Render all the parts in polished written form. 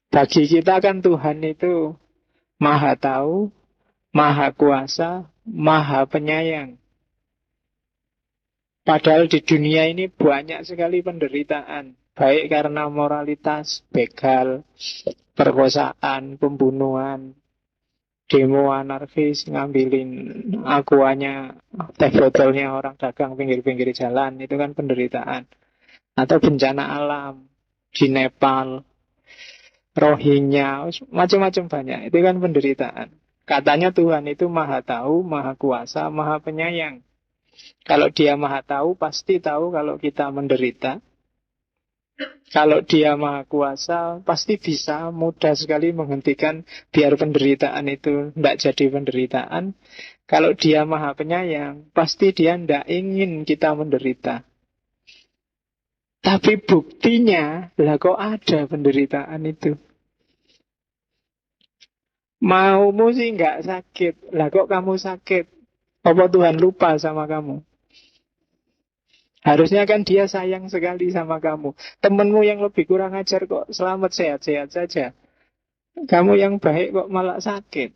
Bagi kita kan Tuhan itu Maha tahu, Maha kuasa, Maha penyayang. Padahal di dunia ini banyak sekali penderitaan. Baik karena moralitas, begal, perkosaan, pembunuhan, demo anarkis, ngambilin akuanya, teh botolnya orang dagang pinggir-pinggir jalan. Itu kan penderitaan. Atau bencana alam di Nepal, Rohingya, macam-macam banyak. Itu kan penderitaan. Katanya Tuhan itu maha tahu, maha kuasa, maha penyayang. Kalau dia maha tahu, pasti tahu kalau kita menderita. Kalau dia maha kuasa, pasti bisa mudah sekali menghentikan biar penderitaan itu tidak jadi penderitaan. Kalau dia maha penyayang, pasti dia tidak ingin kita menderita. Tapi buktinya, lah kok ada penderitaan itu. Maumu sih nggak sakit. Lah kok kamu sakit? Apa Tuhan lupa sama kamu? Harusnya kan dia sayang sekali sama kamu. Temenmu yang lebih kurang ajar kok selamat sehat-sehat saja. Kamu yang baik kok malah sakit.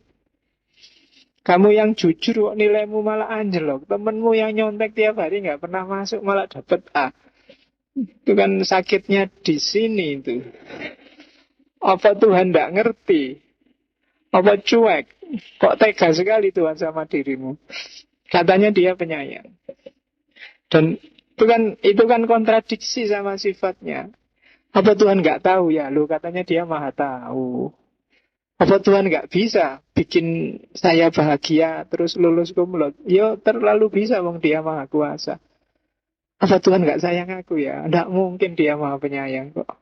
Kamu yang jujur kok nilaimu malah anjlok. Temenmu yang nyontek tiap hari nggak pernah masuk malah dapet A. Itu kan sakitnya di sini itu. Apa Tuhan nggak ngerti? Apa cuek? Kok tega sekali Tuhan sama dirimu? Katanya dia penyayang. Dan itu kan kontradiksi sama sifatnya. Apa Tuhan nggak tahu ya? Lu katanya dia maha tahu. Apa Tuhan nggak bisa bikin saya bahagia terus lulus kumlot? Yo terlalu bisa, wong dia maha kuasa. Apa Tuhan nggak sayang aku ya? Nggak mungkin dia maha penyayang kok.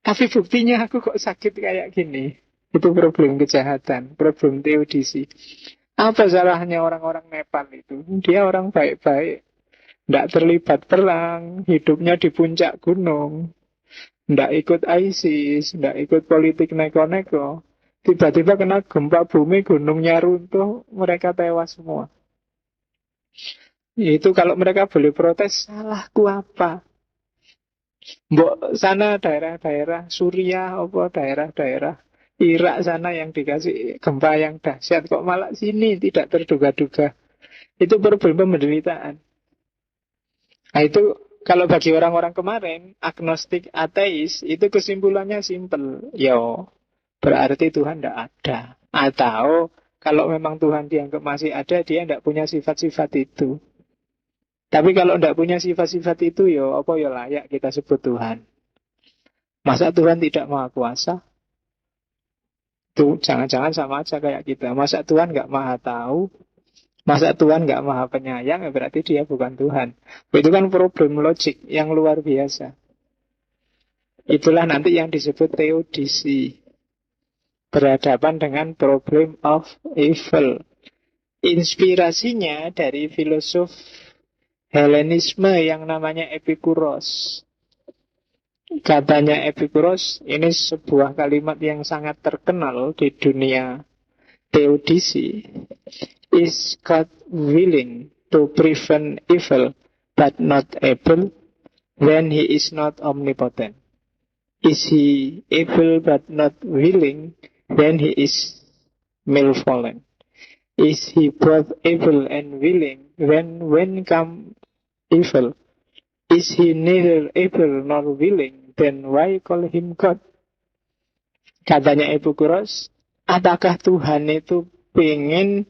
Tapi buktinya aku kok sakit kayak gini. Itu problem kejahatan, problem teodisi. Apa salahnya orang-orang Nepal itu? Dia orang baik-baik, tidak terlibat perang, hidupnya di puncak gunung, tidak ikut ISIS, tidak ikut politik neko-neko. Tiba-tiba kena gempa bumi, gunungnya runtuh, mereka tewas semua. Itu kalau mereka boleh protes, salahku apa? Mbok sana daerah-daerah Suriah, apa daerah-daerah Irak sana yang dikasih gempa yang dahsyat, kok malah sini tidak terduga-duga. Itu problem penderitaan. Nah itu kalau bagi orang-orang kemarin, agnostik ateis, itu kesimpulannya simpel. Yo, berarti Tuhan tidak ada. Atau kalau memang Tuhan dianggap masih ada, dia tidak punya sifat-sifat itu. Tapi kalau tidak punya sifat-sifat itu, yo apa yo layak kita sebut Tuhan. Masa Tuhan tidak maha kuasa? Tuh, jangan-jangan sama aja kayak kita. Masa Tuhan nggak maha tahu? Masa Tuhan nggak maha penyayang? Ya berarti dia bukan Tuhan. Itu kan problem logik yang luar biasa. Itulah nanti yang disebut teodisi. Berhadapan dengan problem of evil. Inspirasinya dari filosof Helenisme yang namanya Epikuros. Katanya Epikuros, ini sebuah kalimat yang sangat terkenal di dunia teodisi. Is God willing to prevent evil but not able when he is not omnipotent? Is he able but not willing when he is malevolent? Is he both able and willing when come evil? Is he neither able nor willing? Then why call him God? Katanya Epikuros, apakah Tuhan itu pengen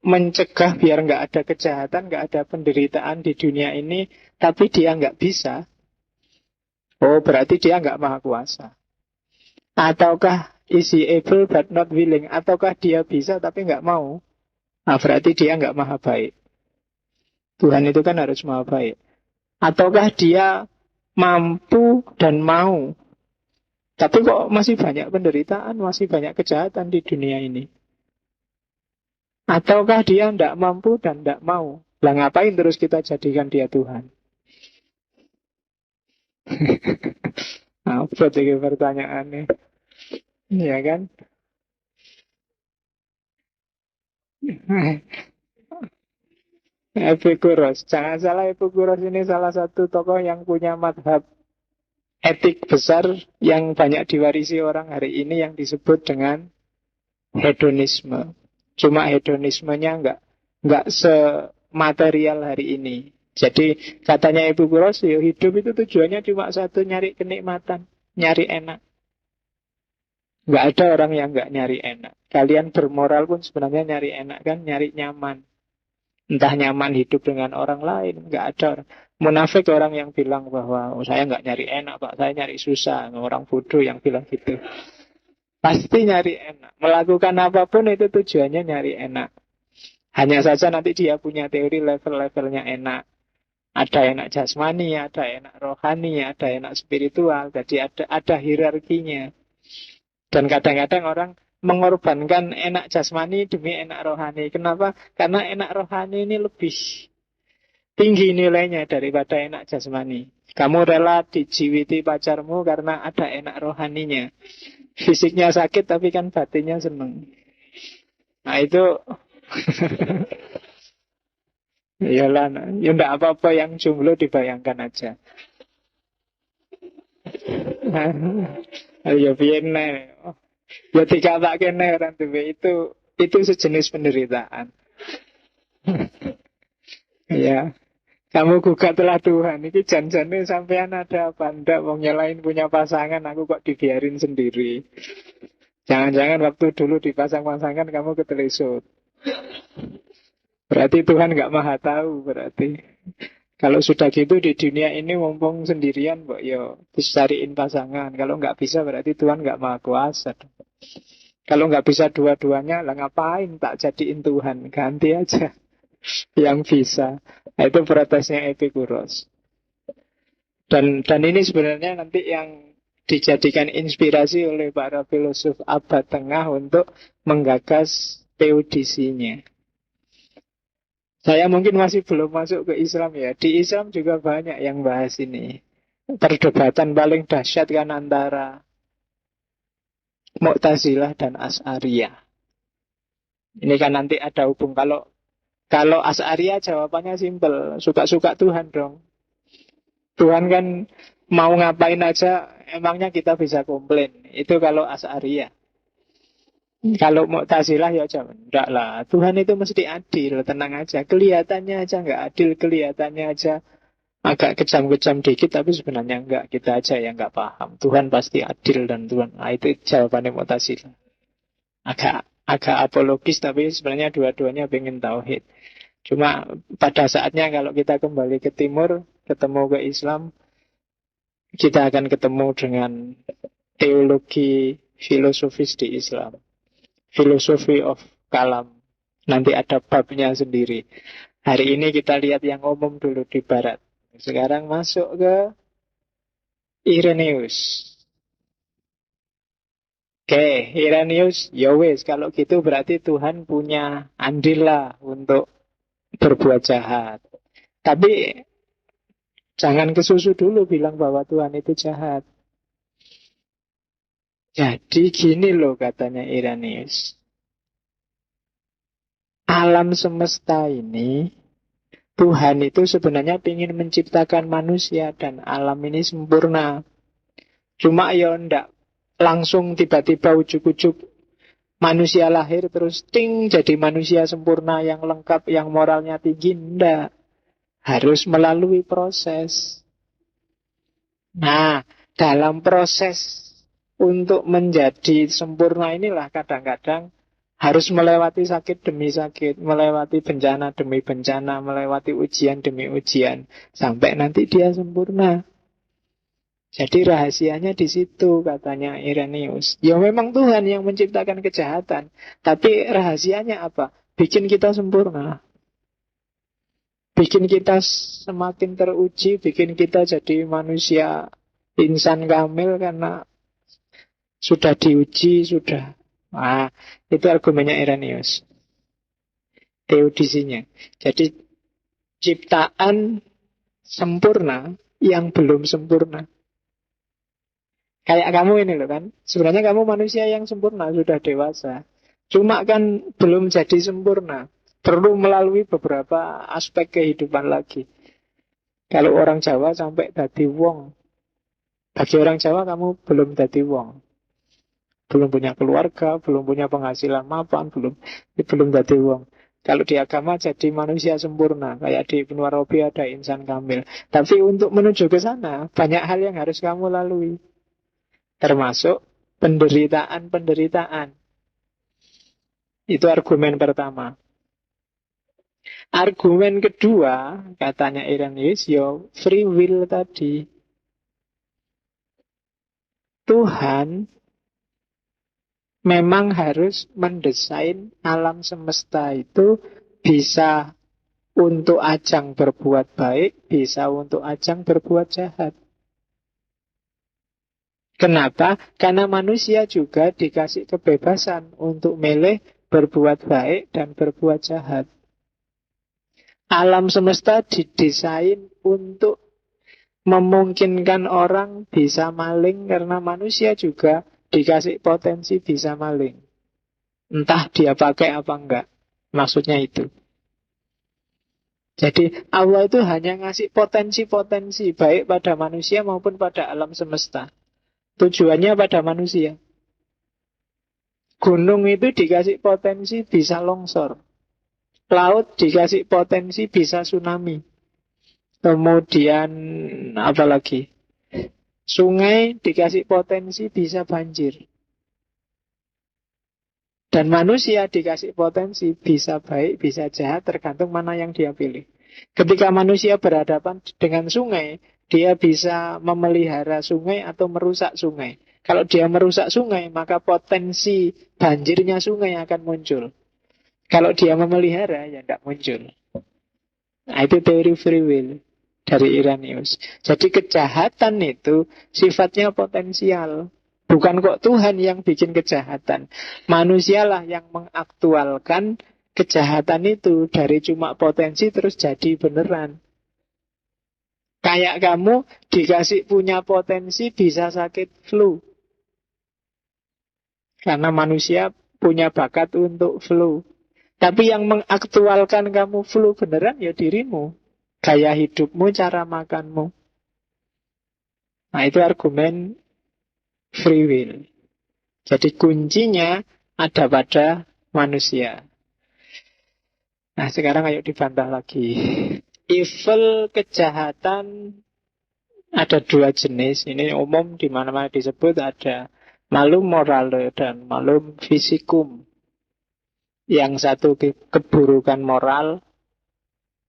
mencegah biar nggak ada kejahatan, nggak ada penderitaan di dunia ini, tapi dia nggak bisa? Oh, berarti dia nggak maha kuasa. Ataukah is he able but not willing? Ataukah dia bisa tapi nggak mau? Nah, berarti dia nggak maha baik. Tuhan itu kan harus maha baik. Ataukah dia mampu dan mau, tapi kok masih banyak penderitaan, masih banyak kejahatan di dunia ini? Ataukah dia tidak mampu dan tidak mau? Lah ngapain terus kita jadikan dia Tuhan? Apa ini pertanyaannya? Ya kan? Epikuros. Jangan salah, Epikuros ini salah satu tokoh yang punya madhab etik besar yang banyak diwarisi orang hari ini yang disebut dengan hedonisme. Cuma hedonismenya nggak sematerial hari ini. Jadi katanya Ibu Kuros, ya hidup itu tujuannya cuma satu, nyari kenikmatan, nyari enak. Nggak ada orang yang nggak nyari enak. Kalian bermoral pun sebenarnya nyari enak kan, nyari nyaman. Entah nyaman hidup dengan orang lain, nggak ada orang. Munafik orang yang bilang bahwa saya nggak nyari enak Pak, saya nyari susah. Orang bodoh yang bilang gitu. Pasti nyari enak. Melakukan apapun itu tujuannya nyari enak. Hanya saja nanti dia punya teori level-levelnya enak. Ada enak jasmani, ada enak rohani, ada enak spiritual. Jadi ada hierarkinya. Dan kadang-kadang orang mengorbankan enak jasmani demi enak rohani. Kenapa? Karena enak rohani ini lebih tinggi nilainya daripada enak jasmani. Kamu rela dijiwiti pacarmu karena ada enak rohaninya. Fisiknya sakit tapi kan batinnya seneng. Nah itu iyalah, ya enggak apa-apa yang jomblo dibayangkan aja. Ya biyen ya dikatakan orang duwe itu sejenis penderitaan. Ya, kamu gugatlah Tuhan. Ini janjane sampean ada apa ndak mau nyalain punya pasangan, aku kok dibiarin sendiri. Jangan-jangan waktu dulu dipasang-pasangkan kamu ketelisut. Berarti Tuhan nggak maha tahu berarti. Kalau sudah gitu di dunia ini mumpung sendirian, kok yo cariin pasangan. Kalau nggak bisa berarti Tuhan nggak maha kuasa. Kalau nggak bisa dua-duanya, lah ngapain tak jadiin Tuhan? Ganti aja yang bisa. Nah, itu protesnya Epikuros. Dan ini sebenarnya nanti yang dijadikan inspirasi oleh para filosof abad tengah untuk menggagas teodisinya. Saya mungkin masih belum masuk ke Islam ya. Di Islam juga banyak yang bahas ini. Perdebatan paling dahsyat kan antara Mu'tazilah dan Asy'ariyah. Ini kan nanti ada hubung. Kalau Asy'ariyah jawabannya simpel, suka-suka Tuhan dong. Tuhan kan mau ngapain aja, emangnya kita bisa komplain. Itu kalau Asy'ariyah. Kalau Mu'tazilah ya jangan, enggak lah. Tuhan itu mesti adil, tenang aja. Kelihatannya aja nggak adil, kelihatannya aja agak kejam-kejam dikit, tapi sebenarnya enggak. Kita aja yang nggak paham. Tuhan pasti adil dan Tuhan. Nah, itu jawabannya Mu'tazilah. Agak apologis, tapi sebenarnya dua-duanya pengen tauhid. Cuma pada saatnya kalau kita kembali ke timur, ketemu ke Islam, kita akan ketemu dengan teologi filosofis di Islam. Philosophy of Kalam. Nanti ada babnya sendiri. Hari ini kita lihat yang umum dulu di barat. Sekarang masuk ke Irenaeus. Oke, Irenaeus, ya wes, kalau gitu berarti Tuhan punya andil lah untuk berbuat jahat. Tapi jangan kesusu dulu bilang bahwa Tuhan itu jahat. Jadi gini loh katanya Irenaeus. Alam semesta ini, Tuhan itu sebenarnya ingin menciptakan manusia dan alam ini sempurna. Cuma ya ndak langsung tiba-tiba ujuk-ujuk manusia lahir terus ting jadi manusia sempurna yang lengkap, yang moralnya tinggi. Ndak. Harus melalui proses. Nah, dalam proses untuk menjadi sempurna inilah kadang-kadang harus melewati sakit demi sakit, melewati bencana demi bencana, melewati ujian demi ujian, sampai nanti dia sempurna. Jadi rahasianya di situ katanya Irenaeus. Ya memang Tuhan yang menciptakan kejahatan, tapi rahasianya apa? Bikin kita sempurna. Bikin kita semakin teruji, bikin kita jadi manusia insan kamil karena sudah diuji, sudah. Nah, itu argumennya Irenaeus. Teodisinya. Jadi ciptaan sempurna yang belum sempurna. Kayak kamu ini loh kan. Sebenarnya kamu manusia yang sempurna, sudah dewasa. Cuma kan belum jadi sempurna. Perlu melalui beberapa aspek kehidupan lagi. Kalau orang Jawa sampai dadi wong, Bagi orang Jawa kamu belum jadi wong. Belum punya keluarga, belum punya penghasilan mapan, belum jadi wong. Kalau di agama jadi manusia sempurna, kayak di Ibnu Arabi ada insan kamil. Tapi untuk menuju ke sana, banyak hal yang harus kamu lalui. Termasuk penderitaan-penderitaan. Itu argumen pertama. Argumen kedua, katanya Irenaeus, yo free will tadi. Tuhan memang harus mendesain alam semesta itu bisa untuk ajang berbuat baik, bisa untuk ajang berbuat jahat. Kenapa? Karena manusia juga dikasih kebebasan untuk milih berbuat baik dan berbuat jahat. Alam semesta didesain untuk memungkinkan orang bisa maling karena manusia juga dikasih potensi bisa maling. Entah dia pakai apa enggak. Maksudnya itu. Jadi Allah itu hanya ngasih potensi-potensi baik pada manusia maupun pada alam semesta. Tujuannya pada manusia. Gunung itu dikasih potensi bisa longsor. Laut dikasih potensi bisa tsunami. Kemudian apa lagi? Sungai dikasih potensi bisa banjir. Dan manusia dikasih potensi bisa baik, bisa jahat, tergantung mana yang dia pilih. Ketika manusia berhadapan dengan sungai, dia bisa memelihara sungai atau merusak sungai. Kalau dia merusak sungai, maka potensi banjirnya sungai akan muncul. Kalau dia memelihara, ya tidak muncul. Nah, itu teori free will dari Irenaeus. Jadi kejahatan itu sifatnya potensial. Bukan kok Tuhan yang bikin kejahatan. Manusialah yang mengaktualkan kejahatan itu dari cuma potensi terus jadi beneran. Kayak kamu dikasih punya potensi bisa sakit flu. Karena manusia punya bakat untuk flu. Tapi yang mengaktualkan kamu flu beneran ya dirimu. Gaya hidupmu, cara makanmu. Nah itu argumen free will. Jadi kuncinya ada pada manusia. Nah sekarang ayo dibantah lagi. Evil, kejahatan ada dua jenis. Ini umum di mana-mana disebut ada malum morale dan malum fisikum. Yang satu keburukan moral,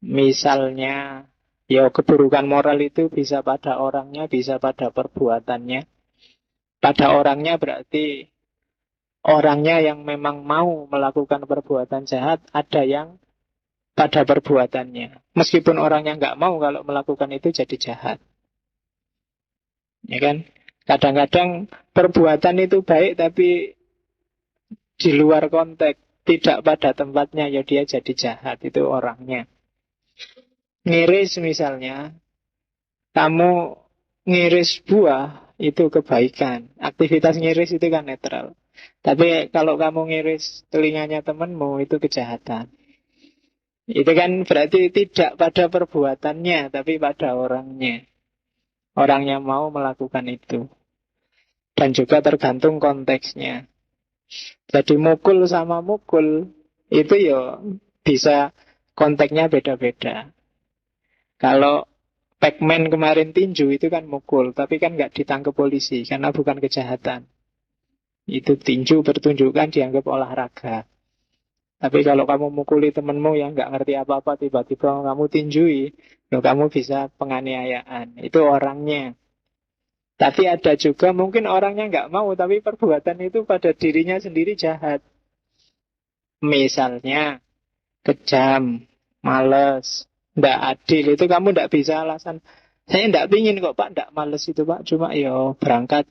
misalnya, ya keburukan moral itu bisa pada orangnya, bisa pada perbuatannya. Pada orangnya berarti orangnya yang memang mau melakukan perbuatan jahat, ada yang pada perbuatannya. Meskipun orangnya nggak mau kalau melakukan itu jadi jahat. Ya kan? Kadang-kadang perbuatan itu baik tapi di luar konteks, tidak pada tempatnya, ya dia jadi jahat. Itu orangnya. Ngiris misalnya, kamu ngiris buah itu kebaikan. Aktivitas ngiris itu kan netral. Tapi kalau kamu ngiris telinganya temanmu itu kejahatan. Itu kan berarti tidak pada perbuatannya, tapi pada orangnya. Orang yang mau melakukan itu. Dan juga tergantung konteksnya. Jadi mukul sama mukul itu ya bisa konteksnya beda-beda. Kalau Pac-Man kemarin tinju itu kan mukul, tapi kan nggak ditangkap polisi karena bukan kejahatan. Itu tinju pertunjukan dianggap olahraga. Tapi kalau kamu mukuli temenmu yang nggak ngerti apa-apa, tiba-tiba kamu tinjui, loh kamu bisa penganiayaan. Itu orangnya. Tapi ada juga mungkin orangnya nggak mau, tapi perbuatan itu pada dirinya sendiri jahat. Misalnya kejam, males, nggak adil. Itu kamu nggak bisa alasan. Saya nggak pingin kok Pak, nggak males itu Pak. Cuma yo berangkat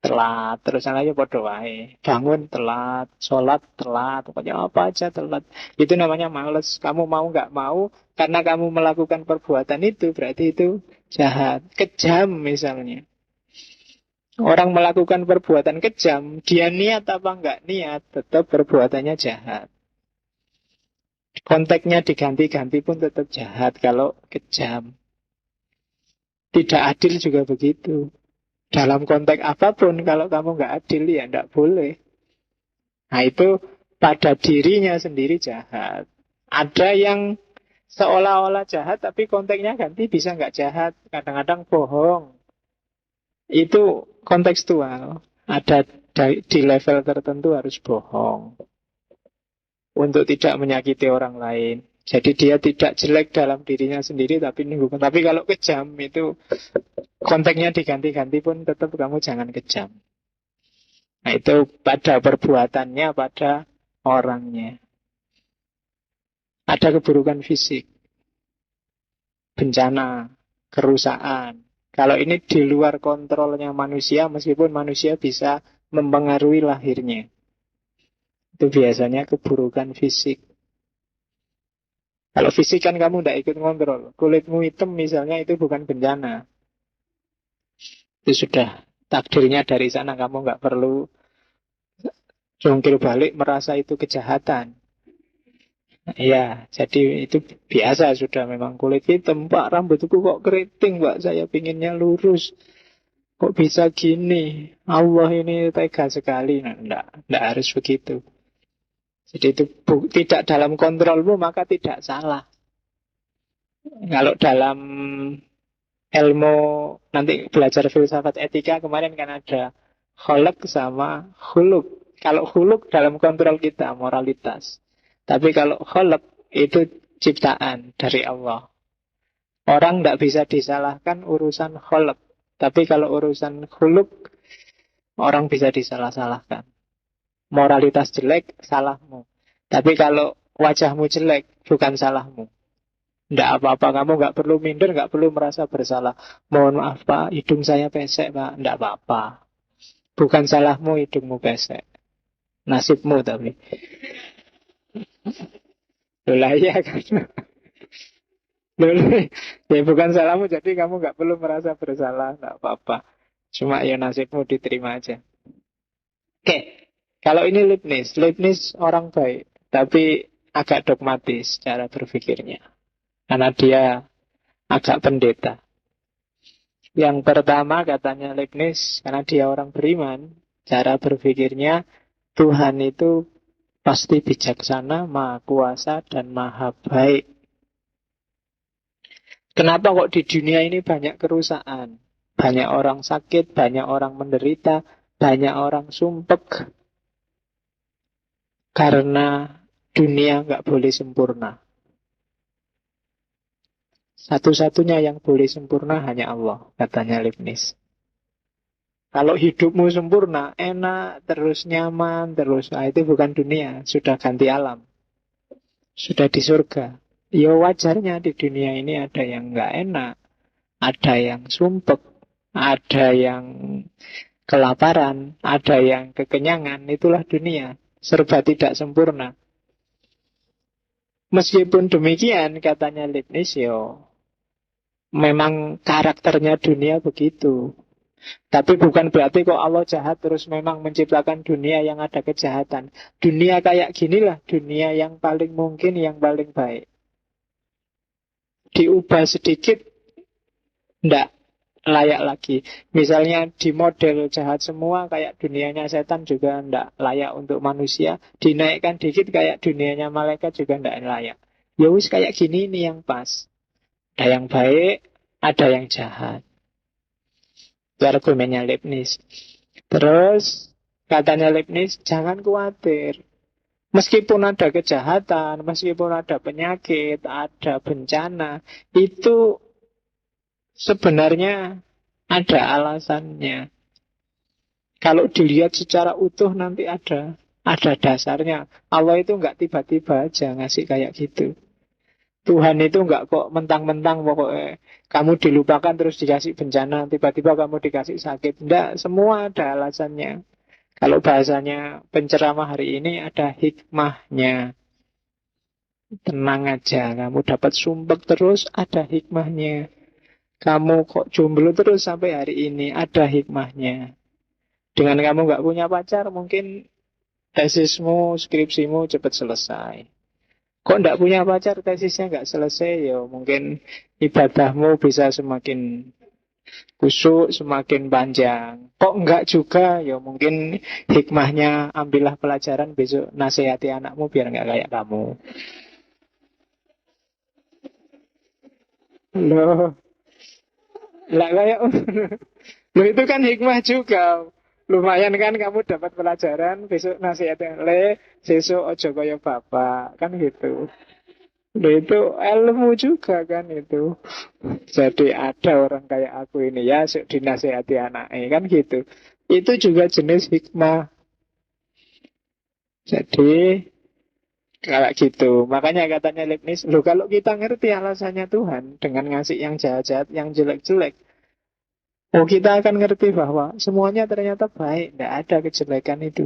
telat, terusan aja podo wae. Bangun telat, sholat telat, pokoknya apa aja telat. Itu namanya males. Kamu mau nggak mau, karena kamu melakukan perbuatan itu, berarti itu jahat. Kejam misalnya. Orang melakukan perbuatan kejam, dia niat apa nggak niat, tetap perbuatannya jahat. Konteksnya diganti-ganti pun tetap jahat kalau kejam. Tidak adil juga begitu. Dalam konteks apapun, kalau kamu nggak adil, ya nggak boleh. Nah itu pada dirinya sendiri jahat. Ada yang seolah-olah jahat, tapi konteksnya ganti bisa nggak jahat. Kadang-kadang bohong. Itu kontekstual. Ada di level tertentu harus bohong untuk tidak menyakiti orang lain. Jadi dia tidak jelek dalam dirinya sendiri, tapi nunggu. Tapi kalau kejam itu konteksnya diganti-ganti pun tetap kamu jangan kejam. Nah itu pada perbuatannya, pada orangnya. Ada keburukan fisik, bencana, kerusakan. Kalau ini di luar kontrolnya manusia, meskipun manusia bisa mempengaruhi lahirnya. Itu biasanya keburukan fisik. Kalau fisik kan kamu tidak ikut kontrol. Kulitmu hitam misalnya itu bukan bencana. Itu sudah takdirnya dari sana. Kamu nggak perlu jungkir balik merasa itu kejahatan. Iya, jadi itu biasa sudah memang kulit hitam. Pak, rambutku kok keriting, Pak. Saya pinginnya lurus. Kok bisa gini? Allah ini tega sekali. Nah, enggak harus begitu. Jadi itu tidak dalam kontrolmu, maka tidak salah. Kalau dalam ilmu nanti belajar filsafat etika kemarin kan ada kholak sama huluk. Kalau huluk dalam kontrol kita, moralitas. Tapi kalau kholak itu ciptaan dari Allah. Orang tidak bisa disalahkan urusan kholak. Tapi kalau urusan huluk, orang bisa disalah-salahkan. Moralitas jelek, salahmu. Tapi kalau wajahmu jelek, bukan salahmu. Tidak apa-apa, kamu nggak perlu minder, nggak perlu merasa bersalah. Mohon maaf Pak, hidung saya pesek Pak. Tidak apa-apa. Bukan salahmu hidungmu pesek. Nasibmu tapi. Loh iya kan. Loh, ya bukan salahmu, jadi kamu nggak perlu merasa bersalah. Tidak apa-apa. Cuma ya nasibmu diterima aja. Oke, kalau ini Leibniz. Leibniz orang baik, tapi agak dogmatis cara berpikirnya. Karena dia agak pendeta. Yang pertama katanya Leibniz, karena dia orang beriman, cara berpikirnya Tuhan itu pasti bijaksana, maha kuasa, dan maha baik. Kenapa kok di dunia ini banyak kerusakan? Banyak orang sakit, banyak orang menderita, banyak orang sumpek. Karena dunia nggak boleh sempurna. Satu-satunya yang boleh sempurna hanya Allah, katanya Leibniz. Kalau hidupmu sempurna, enak, terus nyaman, terus itu bukan dunia, sudah ganti alam, sudah di surga. Ya wajarnya di dunia ini ada yang nggak enak, ada yang sumpek, ada yang kelaparan, ada yang kekenyangan. Itulah dunia, serba tidak sempurna. Meskipun demikian, katanya Leibniz, yo memang karakternya dunia begitu. Tapi bukan berarti kok Allah jahat terus memang menciptakan dunia yang ada kejahatan. Dunia kayak ginilah dunia yang paling mungkin, yang paling baik. Diubah sedikit, ndak layak lagi. Misalnya di model jahat semua kayak dunianya setan juga ndak layak untuk manusia. Dinaikkan dikit kayak dunianya malaikat juga ndak layak. Ya wis kayak gini ini yang pas. Ada yang baik, ada yang jahat. Itu argumennya Leibniz. Terus katanya Leibniz, jangan khawatir. Meskipun ada kejahatan, meskipun ada penyakit, ada bencana, itu sebenarnya ada alasannya. Kalau dilihat secara utuh nanti ada dasarnya. Allah itu nggak tiba-tiba aja ngasih kayak gitu. Tuhan itu nggak kok mentang-mentang pokoknya kamu dilupakan terus dikasih bencana, tiba-tiba kamu dikasih sakit. Enggak, semua ada alasannya. Kalau bahasanya penceramah hari ini ada hikmahnya. Tenang aja, kamu dapat sumpek terus ada hikmahnya. Kamu kok jomblo terus sampai hari ini ada hikmahnya. Dengan kamu nggak punya pacar, mungkin tesismu, skripsimu cepat selesai. Kok nggak punya pacar, tesisnya nggak selesai, ya mungkin ibadahmu bisa semakin Kusuk semakin panjang. Kok enggak juga? Ya mungkin hikmahnya ambillah pelajaran, besok nasihati anakmu biar enggak kayak kamu. Loh, lah kayak loh itu kan hikmah juga. Lumayan kan kamu dapat pelajaran, besok nasihatnya le, sesuk ojo kaya bapak, kan gitu. Loh itu ilmu juga kan itu. Jadi ada orang kayak aku ini ya, sok dinasehati anaknya kan gitu. Itu juga jenis hikmah. Jadi kayak gitu. Makanya katanya Leibniz, loh kalau kita ngerti alasannya Tuhan dengan ngasih yang jahat-jahat, yang jelek-jelek, oh kita akan ngerti bahwa semuanya ternyata baik, tidak ada kejelekan itu.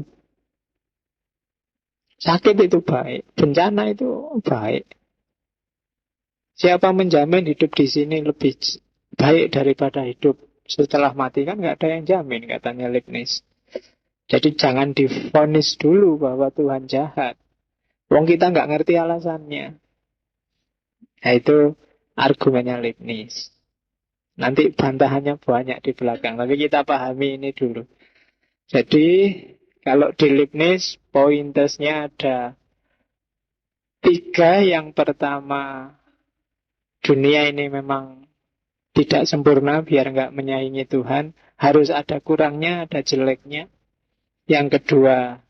Sakit itu baik, bencana itu baik. Siapa menjamin hidup di sini lebih baik daripada hidup setelah mati, kan nggak ada yang jamin, katanya Leibniz. Jadi jangan divonis dulu bahwa Tuhan jahat. Wong kita nggak ngerti alasannya. Nah itu argumennya Leibniz. Nanti bantahannya banyak di belakang, tapi kita pahami ini dulu. Jadi kalau di Leibniz pointersnya ada tiga. Yang pertama, dunia ini memang tidak sempurna, biar nggak menyaingi Tuhan. Harus ada kurangnya, ada jeleknya. Yang kedua,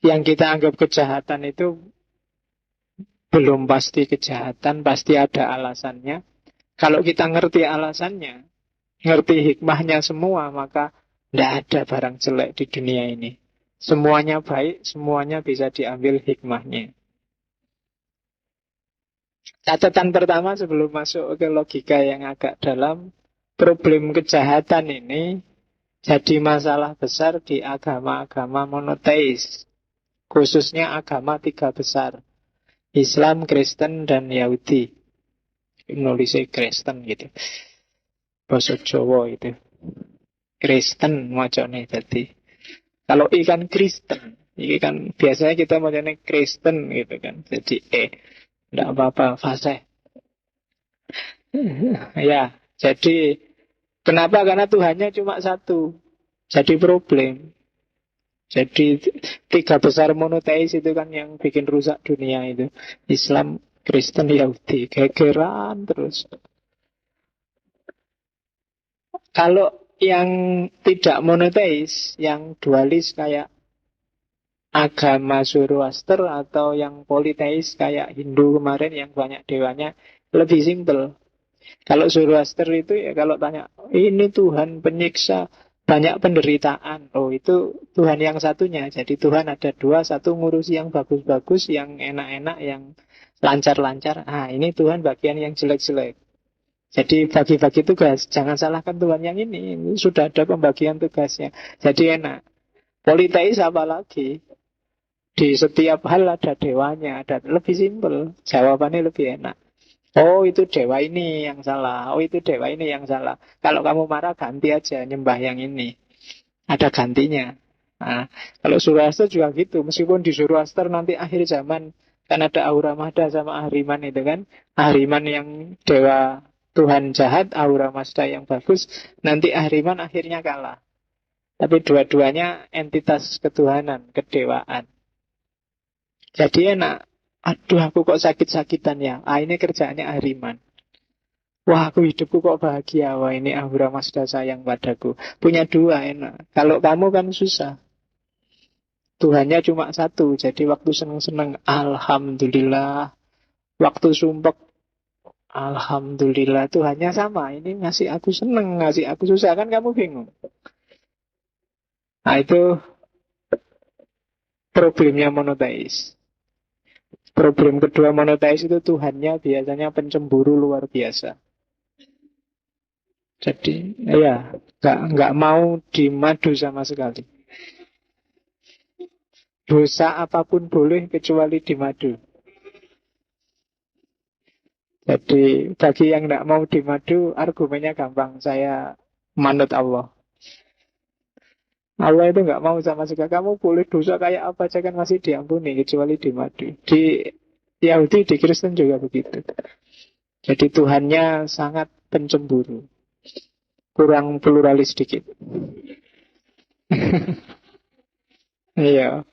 yang kita anggap kejahatan itu belum pasti kejahatan, pasti ada alasannya. Kalau kita ngerti alasannya, ngerti hikmahnya semua, maka tidak ada barang jelek di dunia ini. Semuanya baik, semuanya bisa diambil hikmahnya. Catatan pertama sebelum masuk ke logika yang agak dalam, problem kejahatan ini jadi masalah besar di agama-agama monoteis, khususnya agama tiga besar, Islam, Kristen, dan Yahudi. Nulisnya Kristen gitu, bahasa Jawa itu Kristen macamnya. Jadi kalau ikan Kristen, ini kan biasanya kita macamnya Kristen gitu kan, jadi tidak apa-apa fasih. Ya, jadi kenapa? Karena Tuhannya cuma satu. Jadi problem. Jadi tiga besar monoteis itu kan yang bikin rusak dunia itu. Islam, Kristen, Yahudi. Gegeran terus. Kalau yang tidak monoteis, yang dualis kayak agama Zoroaster atau yang politeis kayak Hindu kemarin yang banyak dewanya, lebih simpel. Kalau Zoroaster itu ya kalau tanya, ini Tuhan penyiksa, banyak penderitaan. Oh itu Tuhan yang satunya. Jadi Tuhan ada dua, satu ngurusi yang bagus-bagus, yang enak-enak, yang lancar-lancar. Ah ini Tuhan bagian yang jelek-jelek. Jadi bagi-bagi tugas. Jangan salahkan Tuhan yang ini. Ini sudah ada pembagian tugasnya. Jadi enak. Politeis apa lagi? Di setiap hal ada dewanya. Ada lebih simpel. Jawabannya lebih enak. Oh itu dewa ini yang salah. Oh itu dewa ini yang salah. Kalau kamu marah ganti aja nyembah yang ini. Ada gantinya. Nah, kalau Zoroaster juga gitu. Meskipun di Zoroaster nanti akhir zaman kan ada Ahura Mazda sama Ahriman itu kan. Ahriman yang dewa Tuhan jahat, Ahura Mazda yang bagus. Nanti Ahriman akhirnya kalah. Tapi dua-duanya entitas ketuhanan, kedewaan. Jadi enak. Aduh aku kok sakit-sakitan ya. Ah ini kerjaannya Ahriman. Wah aku hidupku kok bahagia. Wah ini Ahura Mazda sayang padaku. Punya dua enak. Kalau kamu kan susah. Tuhannya cuma satu. Jadi waktu seneng-seneng Alhamdulillah. Waktu sumpek Alhamdulillah. Tuhannya sama. Ini ngasih aku seneng, ngasih aku susah. Kan kamu bingung. Nah itu problemnya monoteis. Problem kedua monoteis itu Tuhannya biasanya pencemburu luar biasa. Jadi ya nggak mau dimadu sama sekali. Dosa apapun boleh kecuali dimadu. Jadi bagi yang nggak mau dimadu, argumennya gampang. Saya manut Allah. Allah itu nggak mau sama sekali. Kamu boleh dosa kayak apa aja kan masih diampuni kecuali dimadu. Di Yahudi, di Kristen juga begitu. Jadi Tuhannya sangat pencemburu. kurang pluralis dikit. Iya.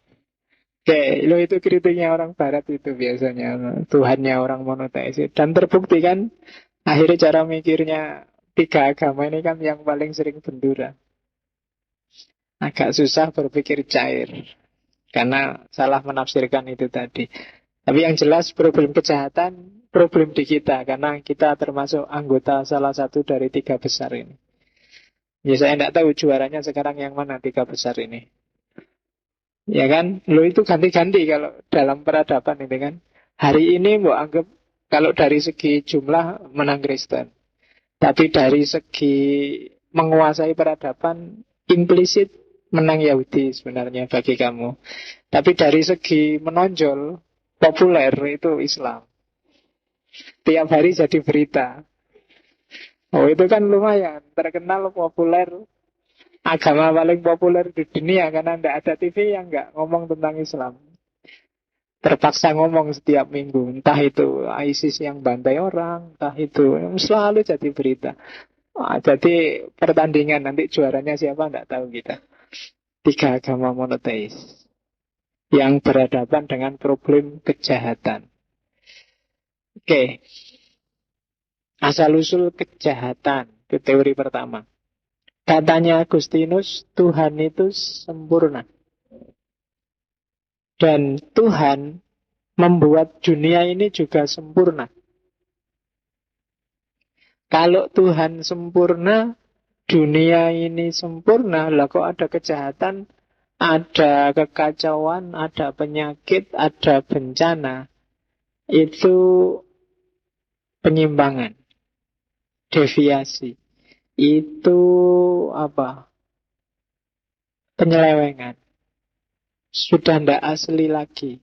Oke, lo itu kritiknya orang Barat itu biasanya Tuhannya orang monoteis. Dan terbukti kan akhirnya cara mikirnya tiga agama ini kan yang paling sering benturan. Agak susah berpikir cair karena salah menafsirkan itu tadi. Tapi yang jelas problem kejahatan problem di kita karena kita termasuk anggota salah satu dari tiga besar ini. Ya saya tidak tahu juaranya sekarang yang mana tiga besar ini. Ya kan, lo itu ganti-ganti kalau dalam peradaban itu kan. Hari ini mau anggap kalau dari segi jumlah menang Kristen. Tapi dari segi menguasai peradaban implisit menang Yahudi sebenarnya bagi kamu. Tapi dari segi menonjol populer itu Islam. Tiap hari jadi berita. Oh itu kan lumayan terkenal populer. Agama paling populer di dunia karena tidak ada TV yang nggak ngomong tentang Islam. Terpaksa ngomong setiap minggu. Entah itu ISIS yang bantai orang, entah itu selalu jadi berita. Jadi pertandingan nanti juaranya siapa tidak tahu kita. Tiga agama monoteis yang berhadapan dengan problem kejahatan. Oke, asal-usul kejahatan itu teori pertama. Katanya Agustinus, Tuhan itu sempurna. Dan Tuhan membuat dunia ini juga sempurna. Kalau Tuhan sempurna, dunia ini sempurna, lah kok ada kejahatan, ada kekacauan, ada penyakit, ada bencana. Itu penyimpangan, deviasi. Itu apa? Penyelewengan. Sudah tidak asli lagi.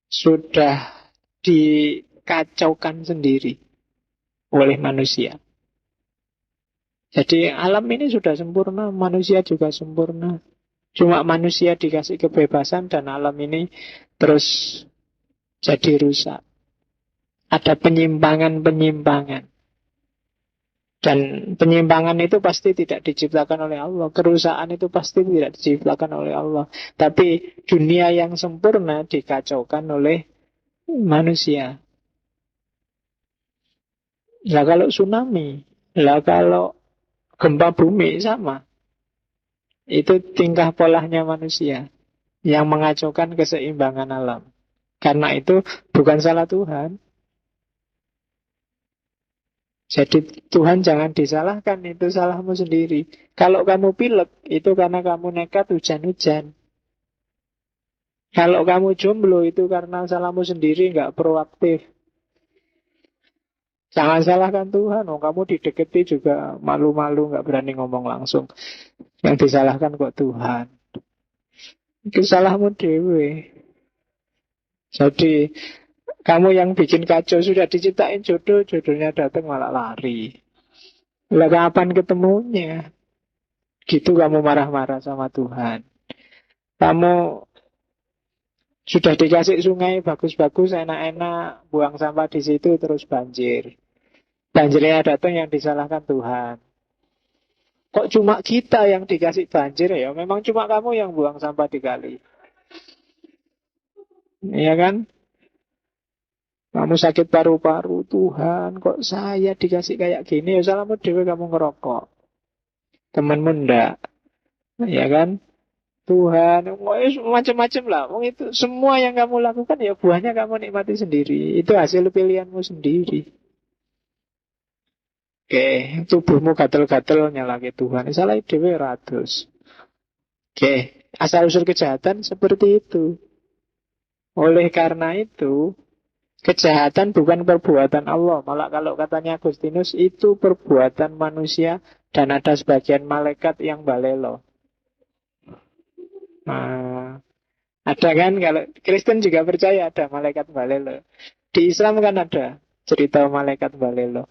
Sudah dikacaukan sendiri oleh manusia. Jadi alam ini sudah sempurna, manusia juga sempurna. Cuma manusia dikasih kebebasan dan alam ini terus jadi rusak. Ada penyimpangan-penyimpangan. Dan penyimpangan itu pasti tidak diciptakan oleh Allah. Kerusakan itu pasti tidak diciptakan oleh Allah. Tapi dunia yang sempurna dikacaukan oleh manusia. Lah kalau tsunami, lah kalau gempa bumi sama. Itu tingkah polanya manusia yang mengacaukan keseimbangan alam. Karena itu bukan salah Tuhan. Jadi Tuhan jangan disalahkan, itu salahmu sendiri. Kalau kamu pilek, itu karena kamu nekat hujan-hujan. Kalau kamu jomblo, itu karena salahmu sendiri, nggak proaktif. Jangan salahkan Tuhan, oh, kamu dideketi juga malu-malu, nggak berani ngomong langsung. Yang disalahkan kok Tuhan. Itu salahmu dewe. Jadi kamu yang bikin kacau sudah diciptain jodoh, jodohnya datang malah lari. Lah kapan ketemunya? Gitu kamu marah-marah sama Tuhan. Kamu sudah dikasih sungai bagus-bagus, enak-enak, buang sampah di situ terus banjir. Banjirnya datang yang disalahkan Tuhan. Kok cuma kita yang dikasih banjir ya? Memang cuma kamu yang buang sampah di kali. Iya kan? Kamu sakit paru-paru, Tuhan, kok saya dikasih kayak gini? Ya salahmu dewe kamu ngerokok. Temenmu ndak. Ya kan? Tuhan, macam-macam lah. Itu semua yang kamu lakukan ya buahnya kamu nikmati sendiri. Itu hasil pilihanmu sendiri. Oke, tubuhmu gatel-gatel nyalahke Tuhan. Salah dewe ratus. Oke, asal-usul kejahatan seperti itu. Oleh karena itu, kejahatan bukan perbuatan Allah. Malah kalau katanya Agustinus, itu perbuatan manusia dan ada sebagian malaikat yang balelo. Nah, ada kan, kalau Kristen juga percaya ada malaikat balelo. Di Islam kan ada cerita malaikat balelo.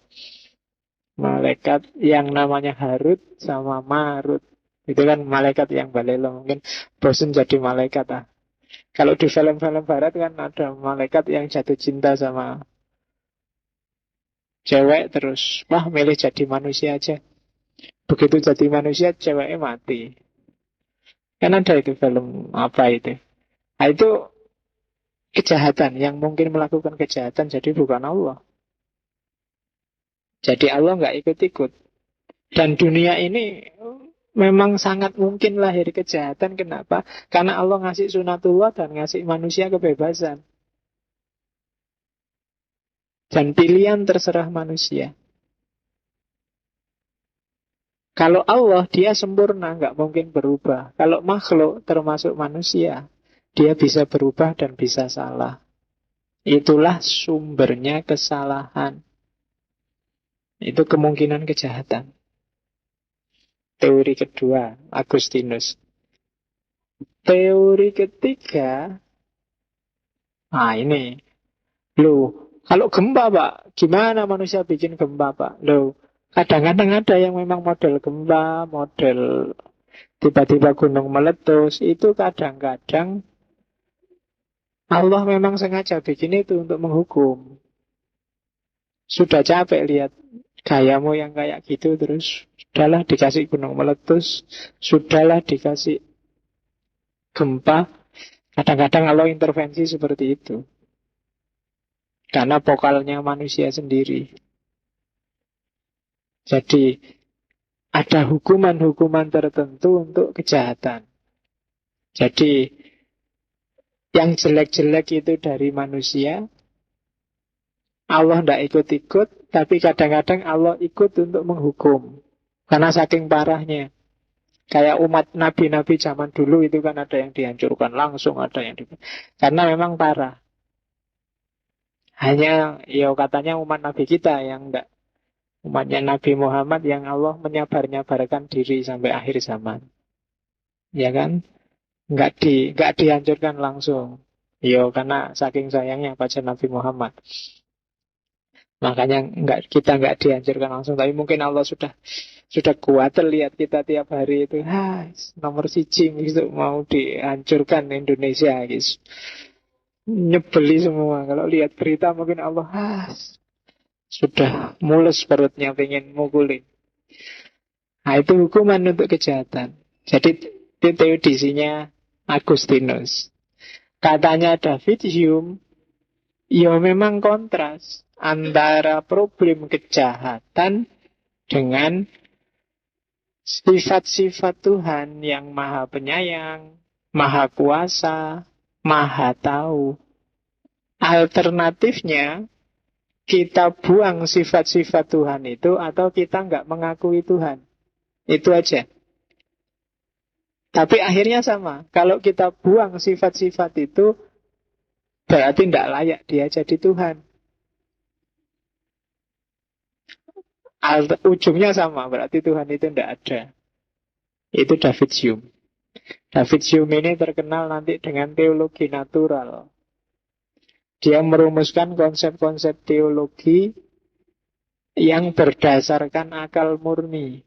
Malaikat yang namanya Harut sama Marut. Itu kan malaikat yang balelo. Mungkin bosen jadi malaikat ah. Kalau di film-film barat kan ada malaikat yang jatuh cinta sama cewek terus, wah milih jadi manusia aja. Begitu jadi manusia, ceweknya mati. Kan ada itu film apa itu. Nah, itu kejahatan. Yang mungkin melakukan kejahatan jadi bukan Allah. Jadi Allah nggak ikut-ikut. Dan dunia ini memang sangat mungkin lahir kejahatan. Kenapa? Karena Allah ngasih sunatullah dan ngasih manusia kebebasan. Dan pilihan terserah manusia. Kalau Allah, dia sempurna, nggak mungkin berubah. Kalau makhluk, termasuk manusia, dia bisa berubah dan bisa salah. Itulah sumbernya kesalahan. Itu kemungkinan kejahatan. Teori kedua, Agustinus. Teori ketiga, nah ini. Loh, kalau gempa, Pak, gimana manusia bikin gempa, Pak? Loh, kadang-kadang ada yang memang model gempa, model tiba-tiba gunung meletus, itu kadang-kadang Allah memang sengaja bikin itu untuk menghukum. Sudah capek lihat gayamu yang kayak gitu, terus sudahlah dikasih gunung meletus, sudahlah dikasih gempa. Kadang-kadang Allah intervensi seperti itu. Karena pokalnya manusia sendiri. Jadi ada hukuman-hukuman tertentu untuk kejahatan. Jadi yang jelek-jelek itu dari manusia, Allah tidak ikut-ikut, tapi kadang-kadang Allah ikut untuk menghukum. Karena saking parahnya. Kayak umat nabi-nabi zaman dulu itu kan ada yang dihancurkan langsung, ada yang karena memang parah. Hanya ya katanya umat nabi kita yang enggak, umatnya Nabi Muhammad yang Allah menyabar-nyabarkan diri sampai akhir zaman. Ya kan? Enggak dihancurkan langsung. Yo karena saking sayangnya pada Nabi Muhammad. Makanya kita enggak dihancurkan langsung, tapi mungkin Allah sudah kuat lihat kita tiap hari itu, nomor siji gitu mau dihancurkan Indonesia gitu. Nyebeli semua. Kalau lihat berita mungkin Allah sudah mules perutnya pengen mukulin. Nah itu hukuman untuk kejahatan. Jadi itu teodisinya Agustinus. Katanya David Hume, ya memang kontras antara problem kejahatan dengan sifat-sifat Tuhan yang maha penyayang, maha kuasa, maha tahu. Alternatifnya, kita buang sifat-sifat Tuhan itu atau kita nggak mengakui Tuhan. Itu aja. Tapi akhirnya sama. Kalau kita buang sifat-sifat itu, berarti tidak layak dia jadi Tuhan. Ujungnya sama, berarti Tuhan itu tidak ada. Itu David Hume. David Hume ini terkenal nanti dengan teologi natural. Dia merumuskan konsep-konsep teologi yang berdasarkan akal murni.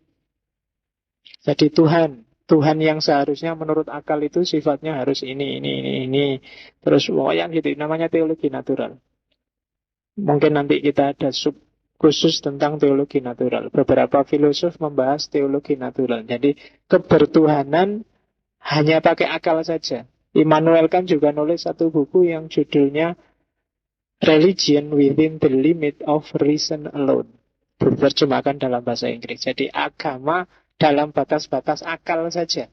Jadi Tuhan yang seharusnya menurut akal itu sifatnya harus ini. Terus pokoknya gitu, namanya teologi natural. Mungkin nanti kita ada sub khusus tentang teologi natural. Beberapa filosof membahas teologi natural. Jadi kebertuhanan hanya pakai akal saja. Immanuel Kant juga nulis satu buku yang judulnya Religion Within the Limit of Reason Alone. Diterjemahkan dalam bahasa Inggris. Jadi agama dalam batas-batas akal saja.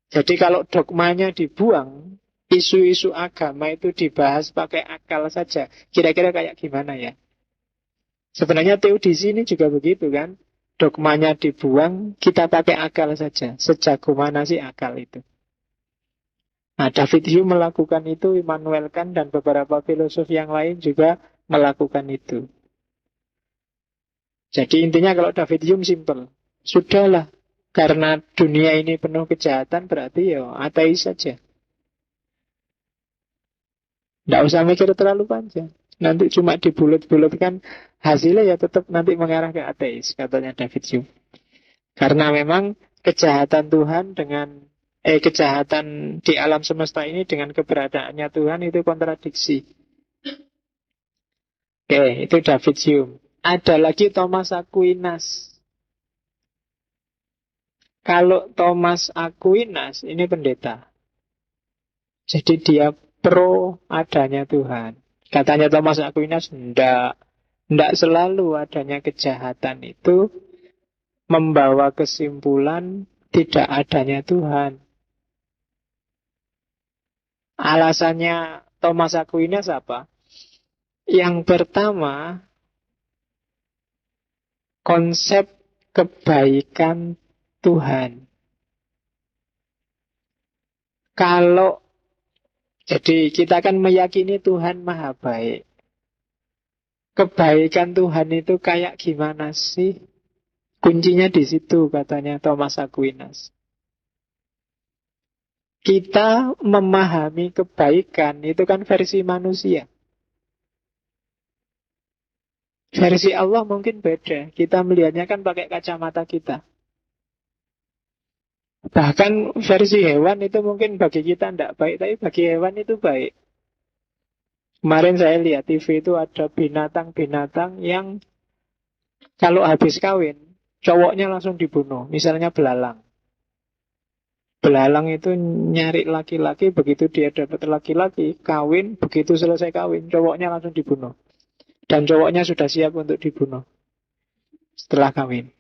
Jadi kalau dogmanya dibuang, isu-isu agama itu dibahas pakai akal saja. Kira-kira kayak gimana ya? Sebenarnya teodisi ini juga begitu kan. Dogmanya dibuang, kita pakai akal saja. Sejago mana sih akal itu? Nah, David Hume melakukan itu, Immanuel Kant dan beberapa filosof yang lain juga melakukan itu. Jadi intinya kalau David Hume simple. Sudahlah, karena dunia ini penuh kejahatan, berarti ya ateis saja. Tidak usah mikir terlalu panjang. Nanti cuma dibulut-bulutkan, hasilnya ya tetap nanti mengarah ke ateis, katanya David Hume. Karena memang kejahatan Tuhan kejahatan di alam semesta ini dengan keberadaannya Tuhan itu kontradiksi. Oke, itu David Hume. Ada lagi Thomas Aquinas. Kalau Thomas Aquinas, ini pendeta. Jadi dia pro adanya Tuhan. Katanya Thomas Aquinas, ndak selalu adanya kejahatan itu membawa kesimpulan tidak adanya Tuhan. Alasannya Thomas Aquinas apa? Yang pertama, konsep kebaikan Tuhan. Kalau jadi kita kan meyakini Tuhan maha baik. Kebaikan Tuhan itu kayak gimana sih? Kuncinya di situ katanya Thomas Aquinas. Kita memahami kebaikan itu kan versi manusia. Versi Allah mungkin beda. Kita melihatnya kan pakai kacamata kita. Bahkan versi hewan itu mungkin bagi kita tidak baik, tapi bagi hewan itu baik. Kemarin saya lihat TV itu ada binatang-binatang yang kalau habis kawin, cowoknya langsung dibunuh. Misalnya belalang. Belalang itu nyari laki-laki, begitu dia dapat laki-laki, kawin, begitu selesai kawin, cowoknya langsung dibunuh. Dan cowoknya sudah siap untuk dibunuh setelah kawin.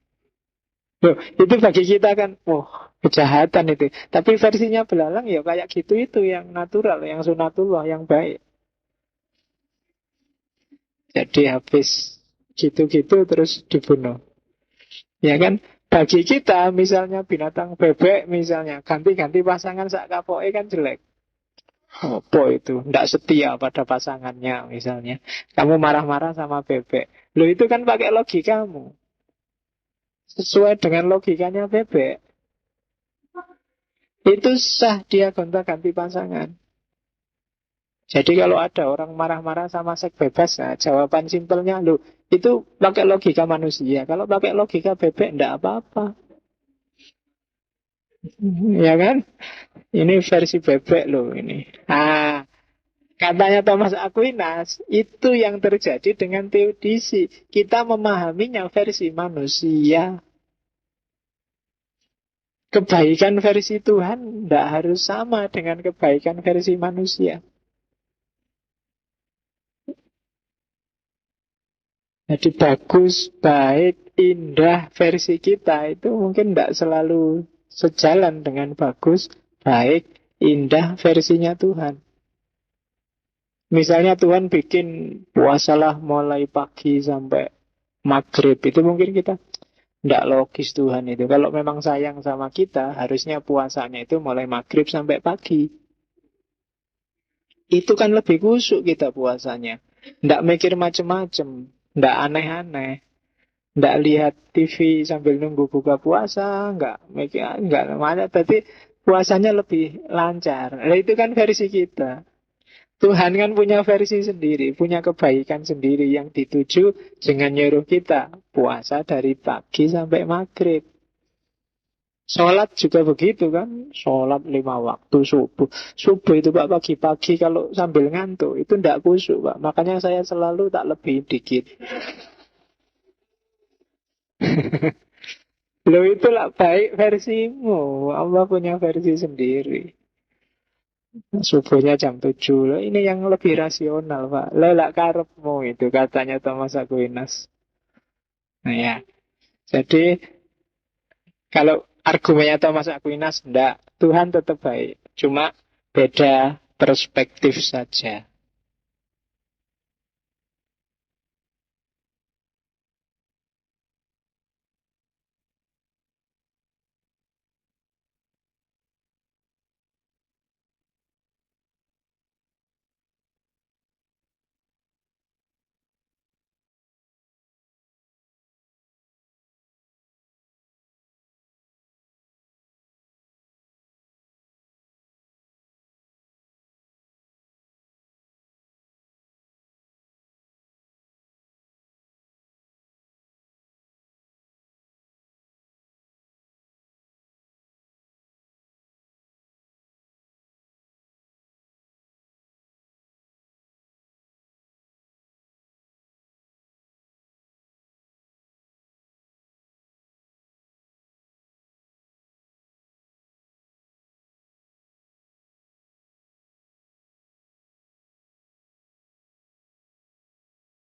Loh, itu bagi kita kan, oh, kejahatan itu. Tapi versinya belalang ya kayak gitu itu yang natural, yang sunatullah, yang baik. Jadi habis gitu-gitu terus dibunuh. Ya kan? Bagi kita misalnya binatang bebek misalnya ganti-ganti pasangan sak kapoke kan jelek. Apa itu? Tidak setia pada pasangannya misalnya. Kamu marah-marah sama bebek. Loh itu kan pakai logikamu. Sesuai dengan logikanya bebek. Itu sah dia gonta-ganti pasangan. Jadi kalau ada orang marah-marah sama seks bebas, nah, jawaban simpelnya, loh, itu pakai logika manusia. Kalau pakai logika bebek, enggak apa-apa. Ya kan? Ini versi bebek loh ini. Ah, katanya Thomas Aquinas, itu yang terjadi dengan teodisi. Kita memahaminya versi manusia. Kebaikan versi Tuhan tidak harus sama dengan kebaikan versi manusia. Jadi bagus, baik, indah versi kita itu mungkin tidak selalu sejalan dengan bagus, baik, indah versinya Tuhan. Misalnya Tuhan bikin puasalah mulai pagi sampai maghrib. Itu mungkin kita tidak logis Tuhan itu. Kalau memang sayang sama kita, harusnya puasanya itu mulai maghrib sampai pagi. Itu kan lebih kusuk kita puasanya. Tidak mikir macem-macem, tidak aneh-aneh. Nggak lihat TV sambil nunggu buka puasa, nggak mana. Tapi puasanya lebih lancar. Nah, itu kan versi kita. Tuhan kan punya versi sendiri, punya kebaikan sendiri yang dituju dengan nyuruh kita puasa dari pagi sampai maghrib. Sholat juga begitu kan. Sholat 5 waktu subuh. Subuh itu Pak pagi-pagi kalau sambil ngantuk itu ndak khusyuk Pak. Makanya saya selalu tak lebih dikit. Lo itulah baik versimu. Allah punya versi sendiri. Subuhnya jam 7. Loh, ini yang lebih rasional, Pak. Lelak karepmu itu katanya Thomas Aquinas. Nah ya. Jadi kalau argumennya Thomas Aquinas enggak, Tuhan tetap baik. Cuma beda perspektif saja.